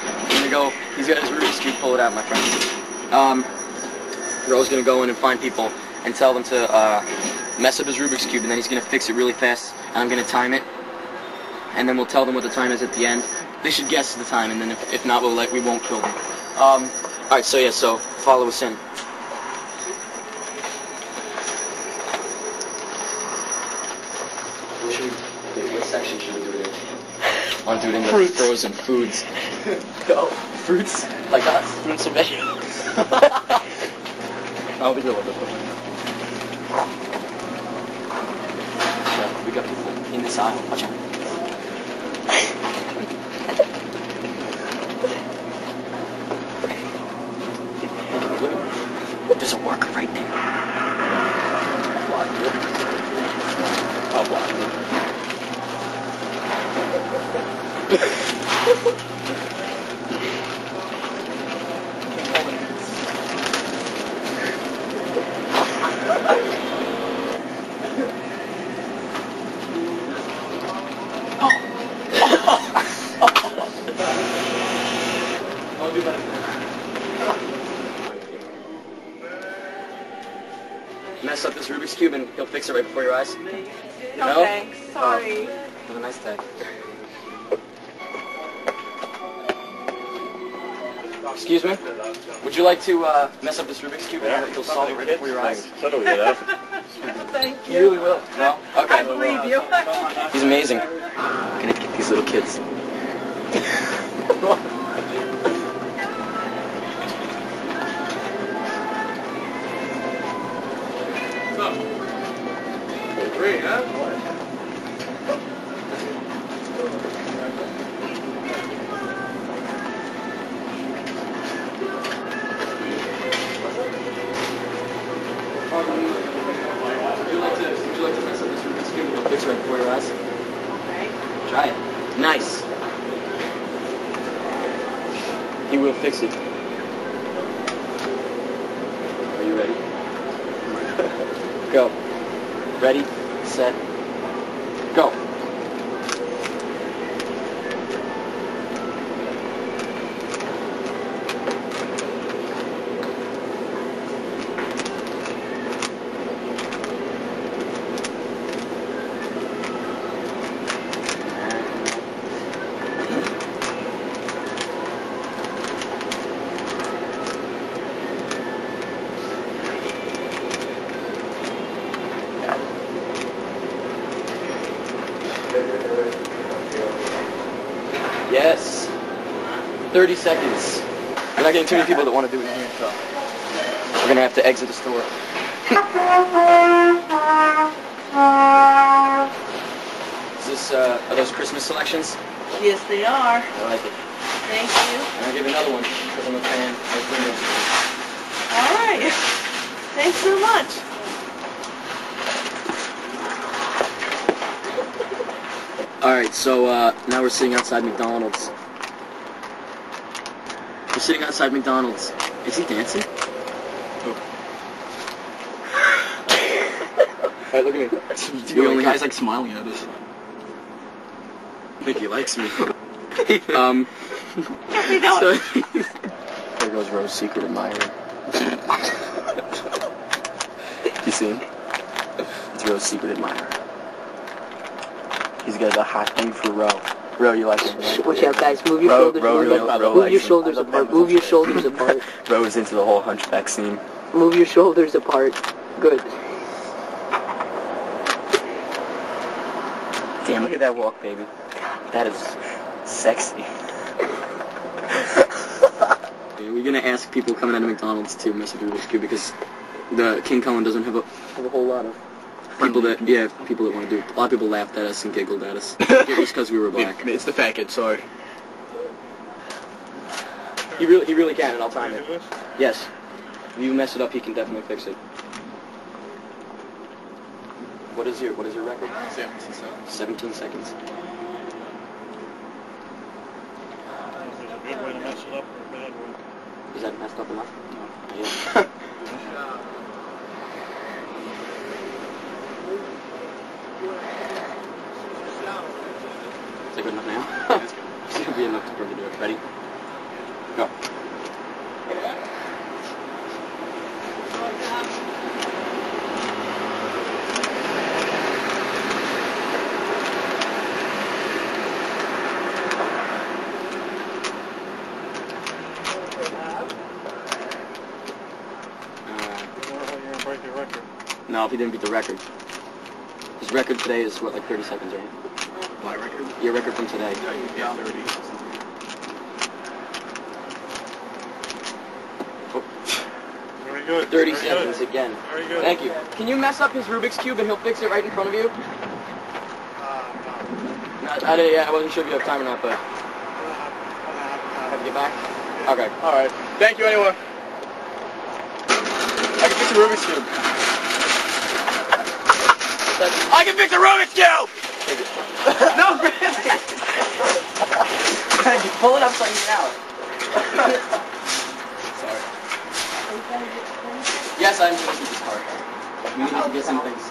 I'm gonna go. He's got his Rubik's Cube. Pull it out, my friend. Rowe's gonna go in and find people and tell them to mess up his Rubik's Cube, and then he's gonna fix it really fast. And I'm gonna time it, and then we'll tell them what the time is at the end. They should guess the time, and then if not, we won't kill them. All right. So yeah. So follow us in. What section should we do it in? I want to do it in the Fruits. Frozen foods. Go. Fruits? Like us? Fruits and vegetables. I'll be good with this one. Yeah, we got people in this aisle. Watch out. There's a worker right there. Block it. I'll block it. I'll do better. Mess up this Rubik's Cube and he'll fix it right before your eyes. No, thanks. Sorry. Have a nice day. Excuse me? Would you like to mess up this Rubik's Cube and he'll solve it right before your eyes? Totally do that. Thank You you. really will? No? Okay. I believe you. He's amazing. I'm gonna get these little kids. Great, huh? Would you like to mess up this Rubik's Cube and he'll fix it right before your eyes? Okay. Try it. Nice. He will fix it. Are you ready? Go. Ready, set, go. Yes. 30 seconds. We're not getting too many people that want to do it in here, so we're going to have to exit the store. Is this, are those Christmas selections? Yes, they are. I like it. Thank you. And I'll give you another one, because I'm a fan of windows. All right. Thanks so much. Alright, so now we're sitting outside McDonald's. We're sitting outside McDonald's. Is he dancing? Alright, look at me. The guy's like smiling at us. I think he likes me. We don't. So, there goes Rowe's secret admirer. You see him? It's Rowe's secret admirer. He's got a hot thing for Rowe. Rowe, you like him, right? Watch out, guys. Move your shoulders. Move your shoulders apart. Move your shoulders apart. Rowe is into the whole hunchback scene. Move your shoulders apart. Good. Damn, look at that walk, baby. That is sexy. We're gonna ask people coming out of McDonald's to mess with Rubik's Cube because the King Kullen doesn't have a whole lot of people that want to do it. A lot of people laughed at us and giggled at us. It was because we were black. It's the fat kid, sorry. He really can, and I'll time it. Yes. If you mess it up, he can definitely fix it. What is your record? 17 seconds. 17 seconds. Is it a good way to mess it up or a bad way? Is that messed up enough? Yeah. Is that good enough now? It's going to be enough for me to do it. Ready? Go. You're gonna break your record. No, if he didn't beat the record. His record today is what, like 30 seconds, right? My record? Your record from today. Yeah, 30. Very good. 30 Very seconds good. again. Very good. Thank you. Can you mess up his Rubik's Cube and he'll fix it right in front of you? I wasn't sure if you have time or not, but... Have to get back? Okay. Alright. Thank you anyway. I can fix a Rubik's Cube. I can fix a Rubik's Cube! No, really? You pull it upside down. Sorry. Yes, I'm going to keep this card. We need to get some things.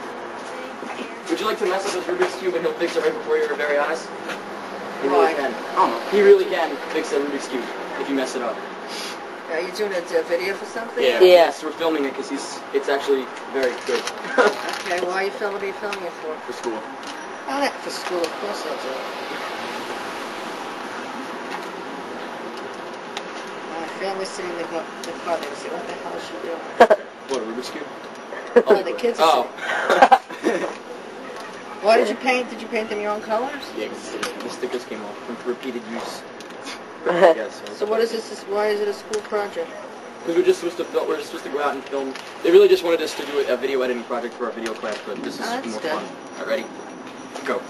Would you like to mess up his Rubik's Cube and he'll fix it right before your very eyes? He really can. He really can fix a Rubik's Cube if you mess it up. Are you doing a video for something? Yeah. Yes, we're filming it because it's actually very good. Okay, why are you filming? What are you filming it for? For school. Oh, that for school, of course I'll do it. My family's sitting in the car, they say, what the hell is she doing? What, a Rubik's Cube? Oh, the kids are sitting. Why did you paint? Did you paint them your own colors? Yeah, because the stickers came off from repeated use. Yes. So what is this? Why is it a school project? Because we're supposed to go out and film. They really just wanted us to do a video editing project for our video class, but this is Oh, that's more good. fun. All right, ready? Go.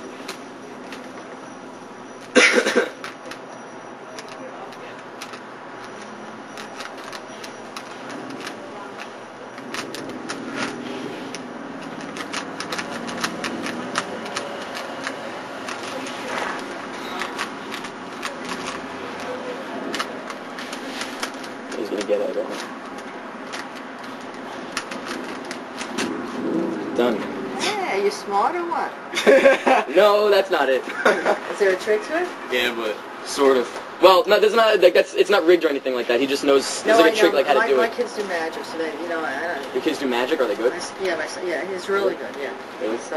He's gonna get it, right? Done. Yeah, are you smart or what? No, that's not it. Is there a trick to it? Yeah, but sort of. Well, no, there's not. Like, it's not rigged or anything like that. He just knows. There's like a trick like how to do my it. kids do magic, so they, I don't. Your kids do magic? Are they good? My son, yeah, he's really good, yeah. Really? So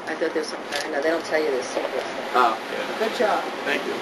I thought there's some kind. No, they don't tell you this secret. Oh. Good job. Thank you.